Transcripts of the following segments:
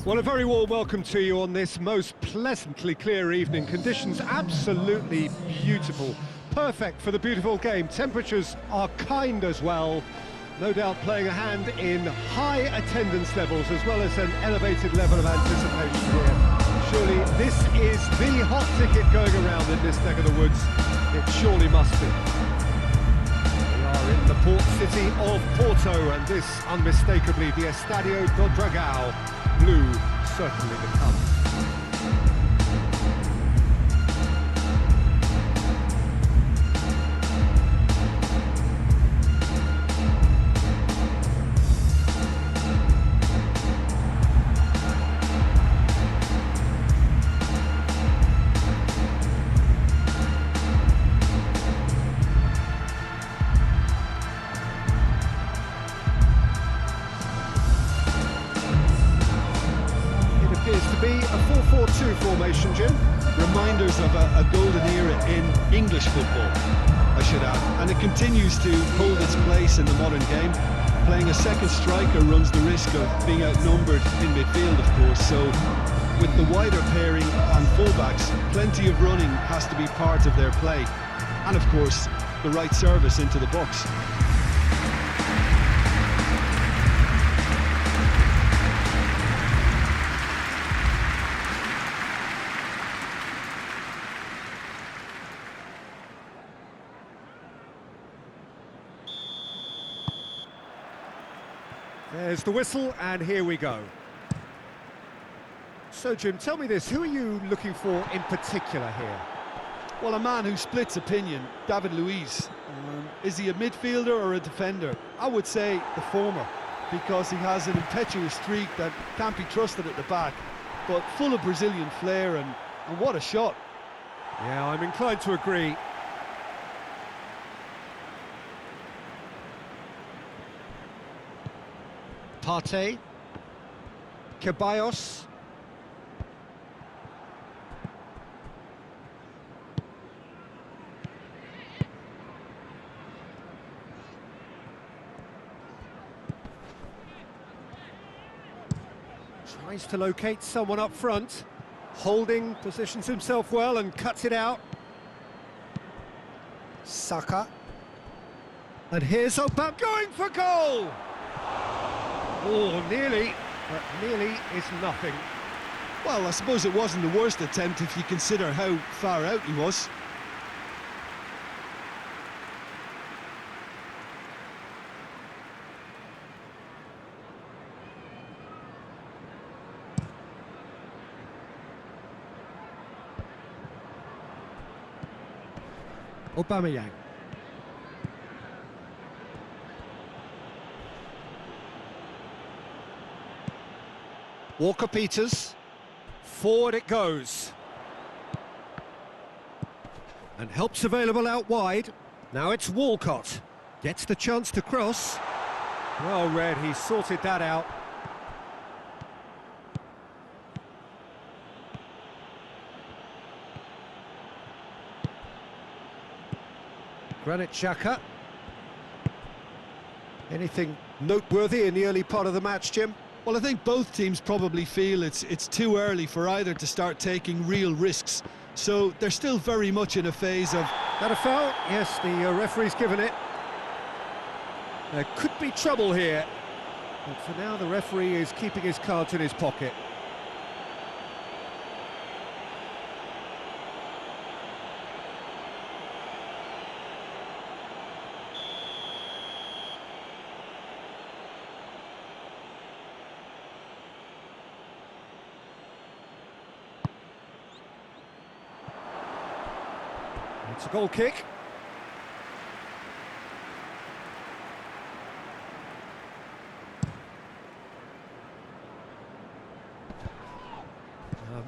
Well, a very warm welcome to you on this most pleasantly clear evening. Conditions absolutely beautiful. Perfect for the beautiful game. Temperatures are kind as well. No doubt playing a hand in high attendance levels as well as an elevated level of anticipation here. Surely this is the hot ticket going around in this neck of the woods. It surely must be. We are in the port city of Porto, and this unmistakably the Estadio do Dragão. Blue certainly to come. To be a 4-4-2 formation, Jim. Reminders of a golden era in English football, I should add, and it continues to hold its place in the modern game. Playing a second striker runs the risk of being outnumbered in midfield, of course, so with the wider pairing on fullbacks, plenty of running has to be part of their play, and of course the right service into the box. There's the whistle, and here we go. So, Jim, tell me this, who are you looking for in particular here? Well, a man who splits opinion, David Luiz. Is he a midfielder or a defender? I would say the former, because he has an impetuous streak that can't be trusted at the back, but full of Brazilian flair, and what a shot. Yeah, I'm inclined to agree. Partey, Ceballos, tries to locate someone up front. Holding positions himself well and cuts it out. Saka, and here's Southampton going for goal. Oh, nearly, but nearly is nothing. Well, I suppose it wasn't the worst attempt if you consider how far out he was. Aubameyang. Walker-Peters, forward it goes. And help's available out wide. Now it's Walcott. Gets the chance to cross. Well read, he sorted that out. Granit Xhaka. Anything noteworthy in the early part of the match, Jim? Well, I think both teams probably feel it's too early for either to start taking real risks. So they're still very much in a phase of... That a foul? Yes, the referee's given it. There could be trouble here. But for now, the referee is keeping his cards in his pocket. It's a goal kick.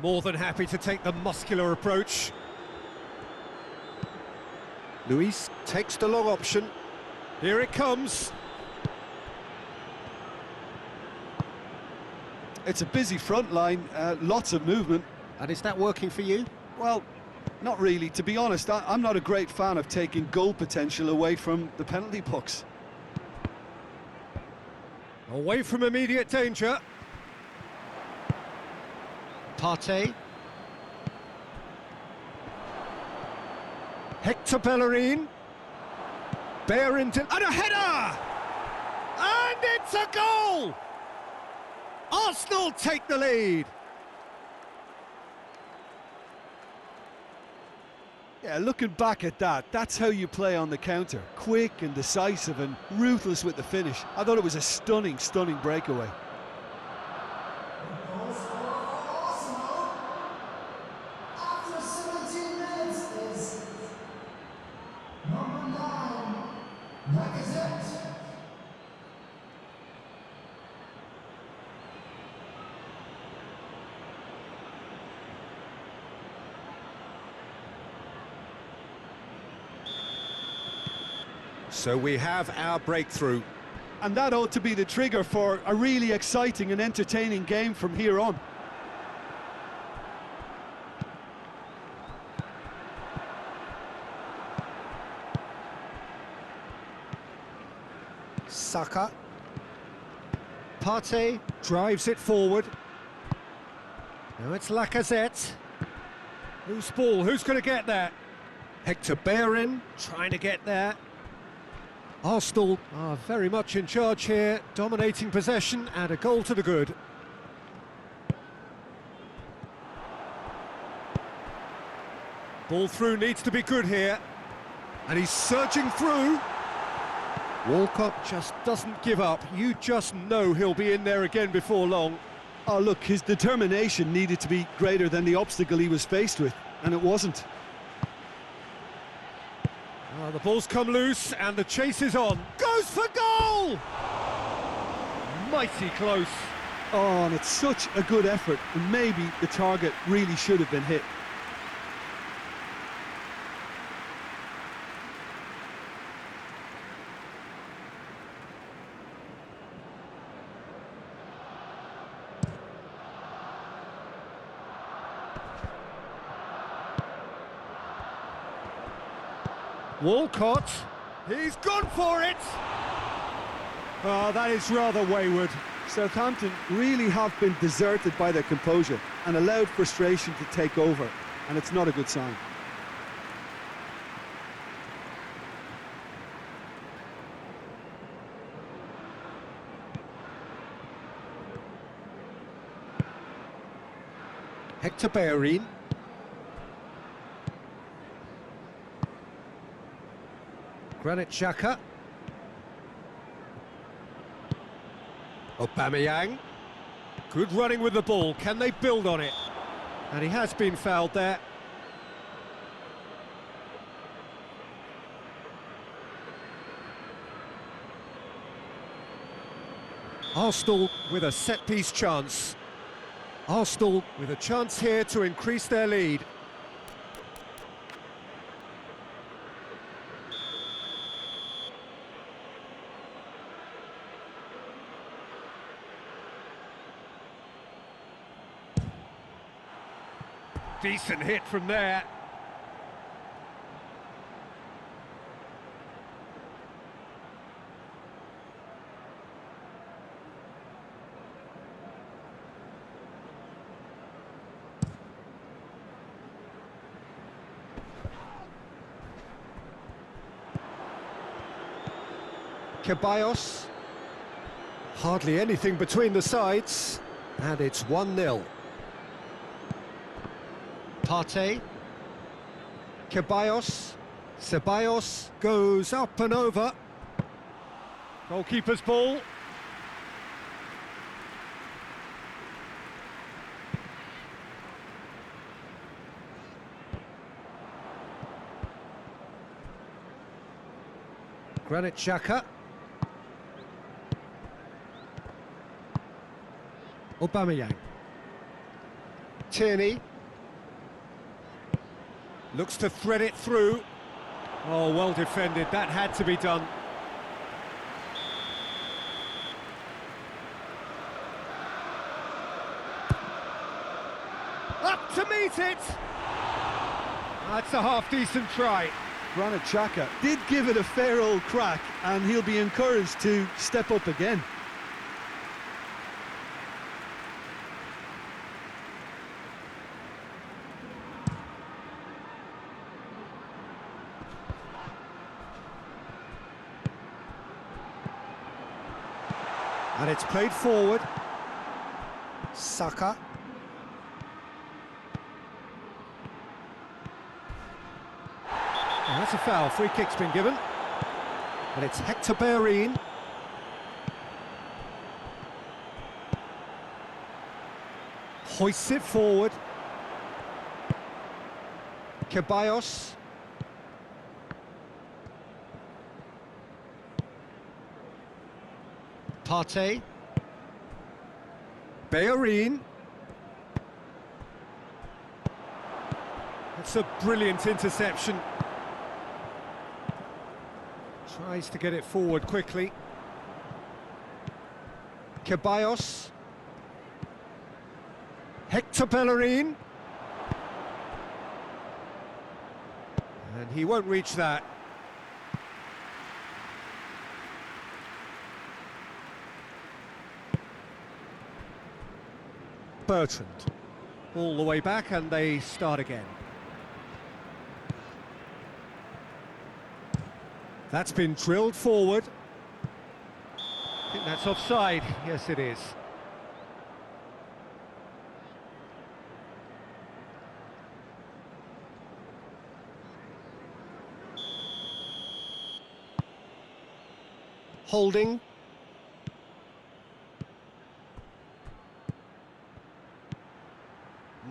More than happy to take the muscular approach. Luis takes the long option. Here it comes. It's a busy front line, lots of movement. And is that working for you? Well, not really. To be honest, I'm not a great fan of taking goal potential away from the penalty box. Away from immediate danger. Partey. Hector Bellerin. Barrington. And a header! And it's a goal! Arsenal take the lead. Yeah, looking back at that, that's how you play on the counter. Quick and decisive and ruthless with the finish. I thought it was a stunning, stunning breakaway. After 17 minutes is number 9, Lacazette. So we have our breakthrough. And that ought to be the trigger for a really exciting and entertaining game from here on. Saka. Partey drives it forward. Now it's Lacazette. Loose ball, who's going to get that? Hector Bellerin trying to get there. Arsenal are very much in charge here, dominating possession and a goal to the good. Ball through needs to be good here. And he's surging through. Walcott just doesn't give up. You just know he'll be in there again before long. Oh, look, his determination needed to be greater than the obstacle he was faced with, and it wasn't. The ball's come loose and the chase is on. Goes for goal! Mighty close. Oh, and it's such a good effort, and maybe the target really should have been hit. Walcott, he's gone for it! Oh, that is rather wayward. Southampton really have been deserted by their composure and allowed frustration to take over, and it's not a good sign. Hector Bellerin. Granit Xhaka. Aubameyang. Good running with the ball. Can they build on it? And he has been fouled there. Arsenal with a set-piece chance. Arsenal with a chance here to increase their lead. Decent hit from there. Ceballos. Hardly anything between the sides. And it's 1-0. Partey. Ceballos. Ceballos goes up and over. Goalkeeper's ball. Granit Xhaka. Aubameyang. Tierney. Looks to thread it through. Oh, well defended. That had to be done. Up to meet it! That's a half-decent try. Granit Xhaka did give it a fair old crack, and he'll be encouraged to step up again. And it's played forward. Saka. And that's a foul. Free kick's been given. And it's Hector Bellerin. Hoists it forward. Ceballos. Partey. Bellerin. That's a brilliant interception. Tries to get it forward quickly. Ceballos. Hector Bellerin. And he won't reach that. Bertrand. All the way back and they start again. That's been drilled forward. I think that's offside. Yes, it is. Holding.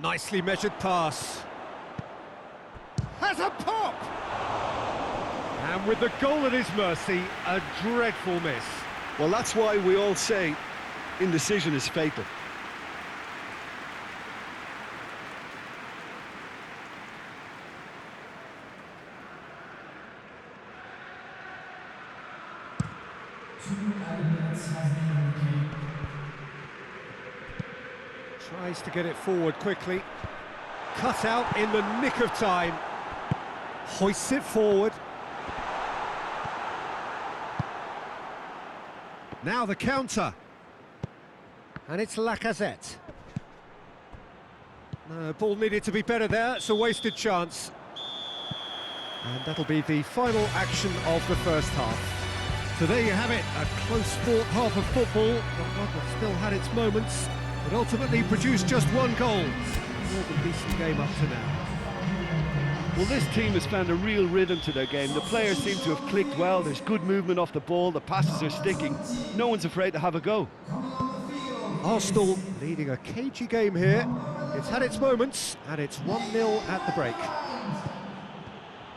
Nicely measured pass. Has a pop! And with the goal at his mercy, a dreadful miss. Well, that's why we all say indecision is fatal. Tries to get it forward quickly. Cut out in the nick of time. Hoists it forward. Now the counter. And it's Lacazette. No, ball needed to be better there. It's a wasted chance. And that'll be the final action of the first half. So there you have it, a close-fought half of football, but one that still had its moments, but ultimately produced just one goal. More than decent game up to now. Well, this team has found a real rhythm to their game. The players seem to have clicked well. There's good movement off the ball. The passes are sticking. No one's afraid to have a go. Arsenal leading a cagey game here. It's had its moments, and it's 1-0 at the break.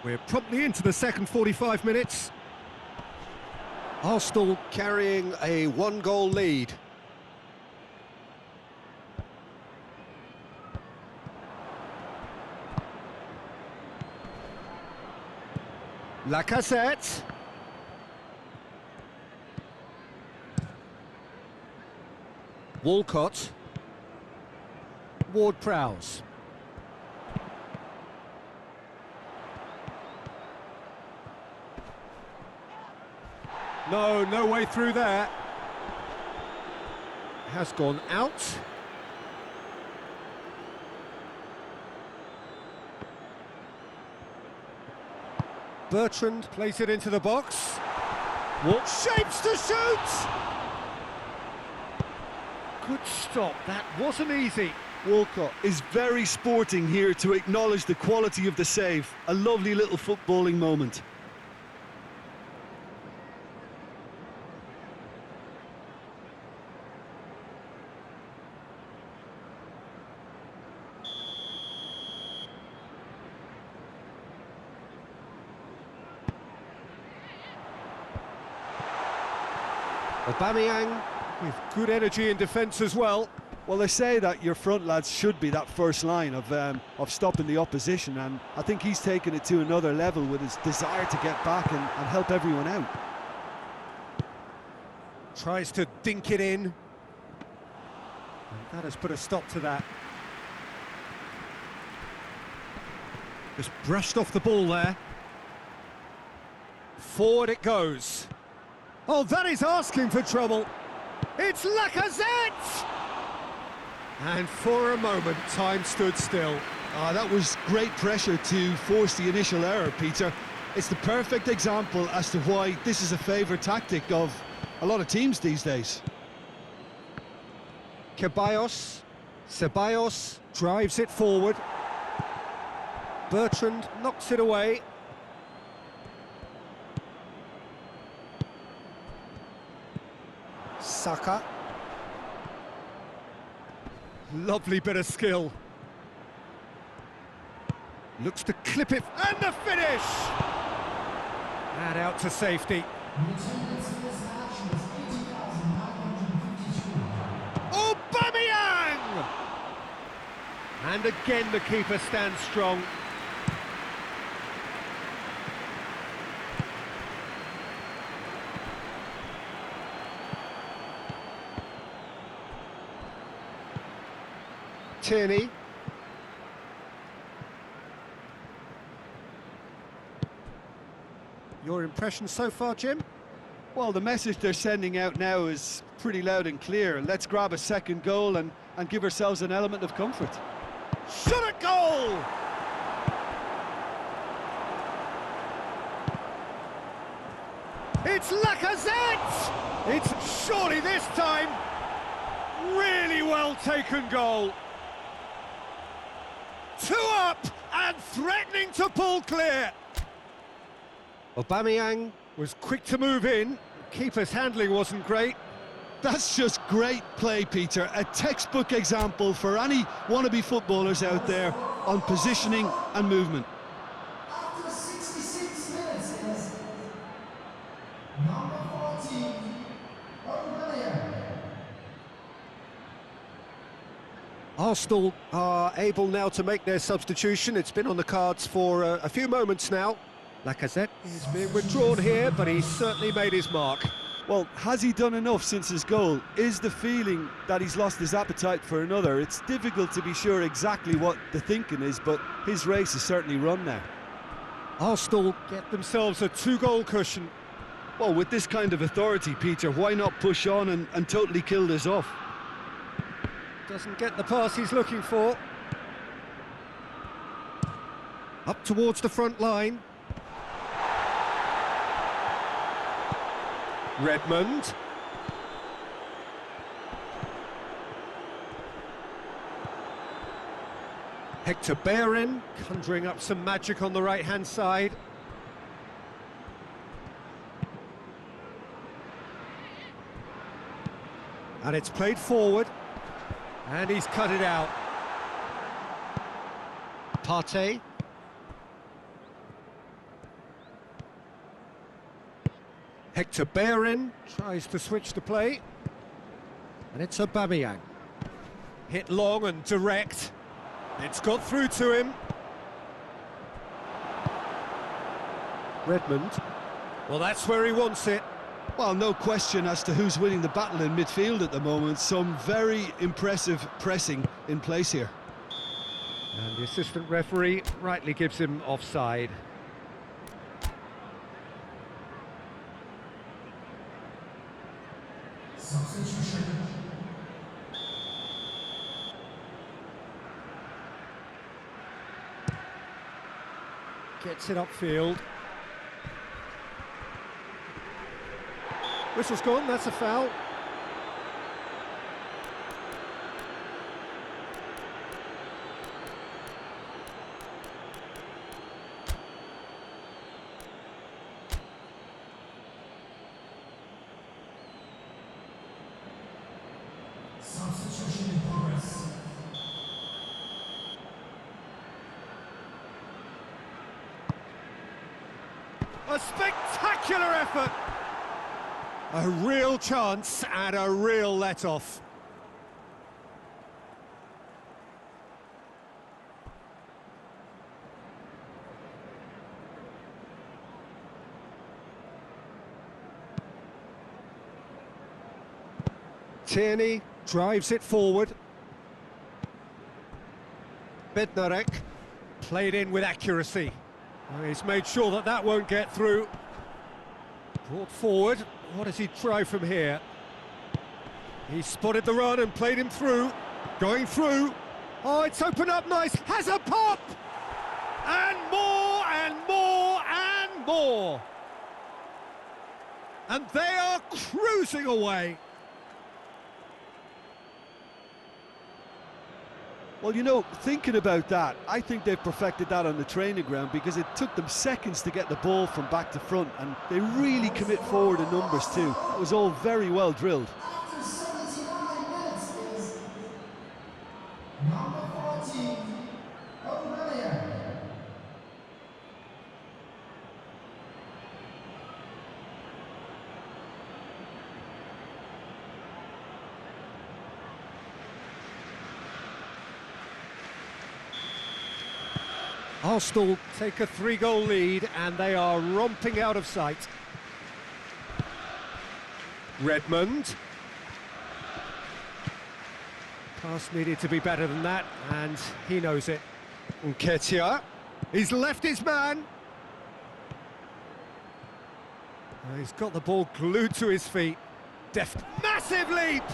We're promptly into the second 45 minutes. Arsenal carrying a one-goal lead. Lacazette. Walcott. Ward-Prowse. No way through there. Has gone out. Bertrand plays it into the box. What shapes to shoot! Good stop, that wasn't easy. Walcott is very sporting here to acknowledge the quality of the save. A lovely little footballing moment. Aubameyang with good energy in defence as well. Well, they say that your front lads should be that first line of stopping the opposition, and I think he's taken it to another level with his desire to get back and help everyone out. Tries to dink it in. And that has put a stop to that. Just brushed off the ball there. Forward it goes. Oh, that is asking for trouble. It's Lacazette! And for a moment, time stood still. That was great pressure to force the initial error, Peter. It's the perfect example as to why this is a favourite tactic of a lot of teams these days. Ceballos drives it forward. Bertrand knocks it away. Saka. Lovely bit of skill. Looks to clip it, and the finish! And out to safety. Aubameyang! And again the keeper stands strong. Tierney. Your impression so far, Jim? Well, the message they're sending out now is pretty loud and clear. Let's grab a second goal and give ourselves an element of comfort. Shot at goal! It's Lacazette! It's surely this time really well taken goal. 2 up and threatening to pull clear. Aubameyang was quick to move in. Keeper's handling wasn't great. That's just great play, Peter. A textbook example for any wannabe footballers out there on positioning and movement. After 66 minutes is number 14, Aubameyang. Arsenal are able now to make their substitution. It's been on the cards for a few moments now. Lacazette is being withdrawn here, but he's certainly made his mark. Well, has he done enough since his goal? Is the feeling that he's lost his appetite for another? It's difficult to be sure exactly what the thinking is, but his race is certainly run now. Arsenal get themselves a 2-goal cushion. Well, with this kind of authority, Peter, why not push on and totally kill this off? Doesn't get the pass he's looking for. Up towards the front line. Redmond. Hector Bellerin conjuring up some magic on the right-hand side. And it's played forward. And he's cut it out. Partey. Hector Bellerin tries to switch the play. And it's Aubameyang. Hit long and direct. It's got through to him. Redmond. Well, that's where he wants it. Well, no question as to who's winning the battle in midfield at the moment. Some very impressive pressing in place here. And the assistant referee rightly gives him offside. Substitution. Gets it upfield. Whistle's gone, that's a foul. Substitution in progress. A spectacular effort! A real chance and a real let-off. Tierney drives it forward. Bednarek played in with accuracy. Well, he's made sure that that won't get through. Brought forward. What does he try from here? He spotted the run and played him through. Going through. Oh, it's opened up nice. Has a pop! And more and more and more. And they are cruising away. Well, you know, thinking about that, I think they've perfected that on the training ground because it took them seconds to get the ball from back to front, and they really commit forward in numbers too. That was all very well drilled. After 79 minutes is number 14, Aubameyang. Arsenal take a 3-goal lead and they are romping out of sight. Redmond. Pass needed to be better than that, and he knows it. Nketiah. He's left his man. He's got the ball glued to his feet. Deft. Massive leap!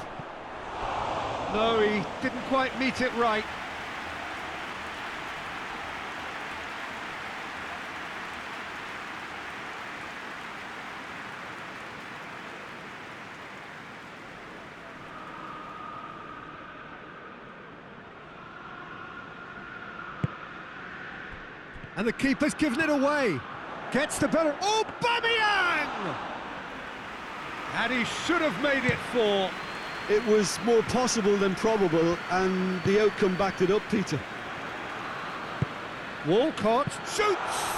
No, he didn't quite meet it right. And the keeper's given it away. Gets the better. Oh, Aubameyang! And he should have made it 4. It was more possible than probable, and the outcome backed it up, Peter. Walcott shoots!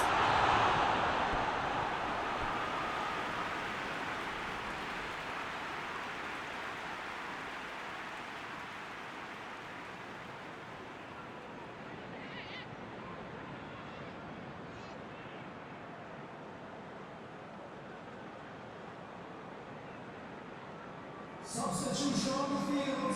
Substitution on the field.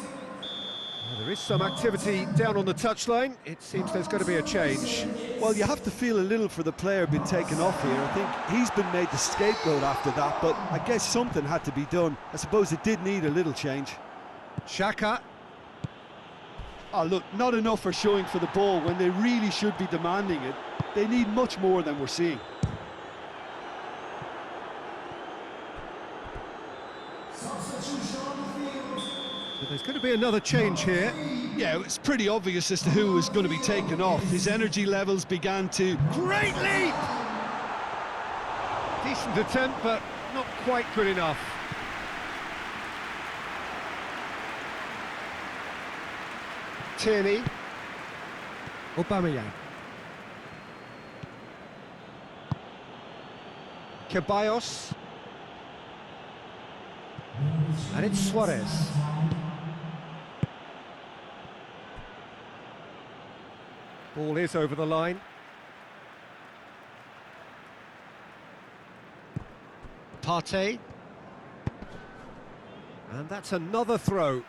Well, there is some activity down on the touchline. It seems there's going to be a change. Well, you have to feel a little for the player being taken off here. I think he's been made the scapegoat after that, but I guess something had to be done. I suppose it did need a little change. Xhaka. Oh, look, not enough for showing for the ball when they really should be demanding it. They need much more than we're seeing. Substitution on the field. But there's going to be another change here. Yeah, it's pretty obvious as to who was going to be taken off. His energy levels began to... Great leap! Decent attempt, but not quite good enough. Tierney. Aubameyang. Ceballos. And it's Suarez. Ball is over the line. Partey. And that's another throw.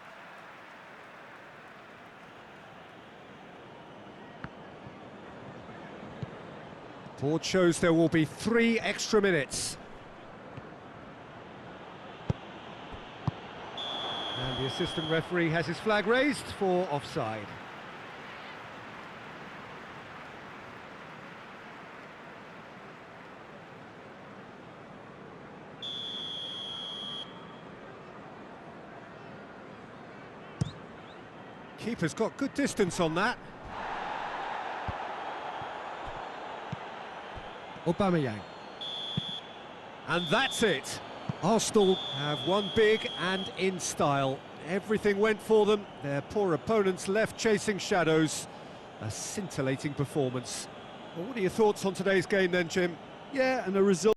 Board shows there will be 3 extra minutes. And the assistant referee has his flag raised for offside. Keeper's got good distance on that. Aubameyang. And that's it. Arsenal have won big and in style. Everything went for them. Their poor opponents left chasing shadows. A scintillating performance. Well, what are your thoughts on today's game then, Jim? Yeah, and the result...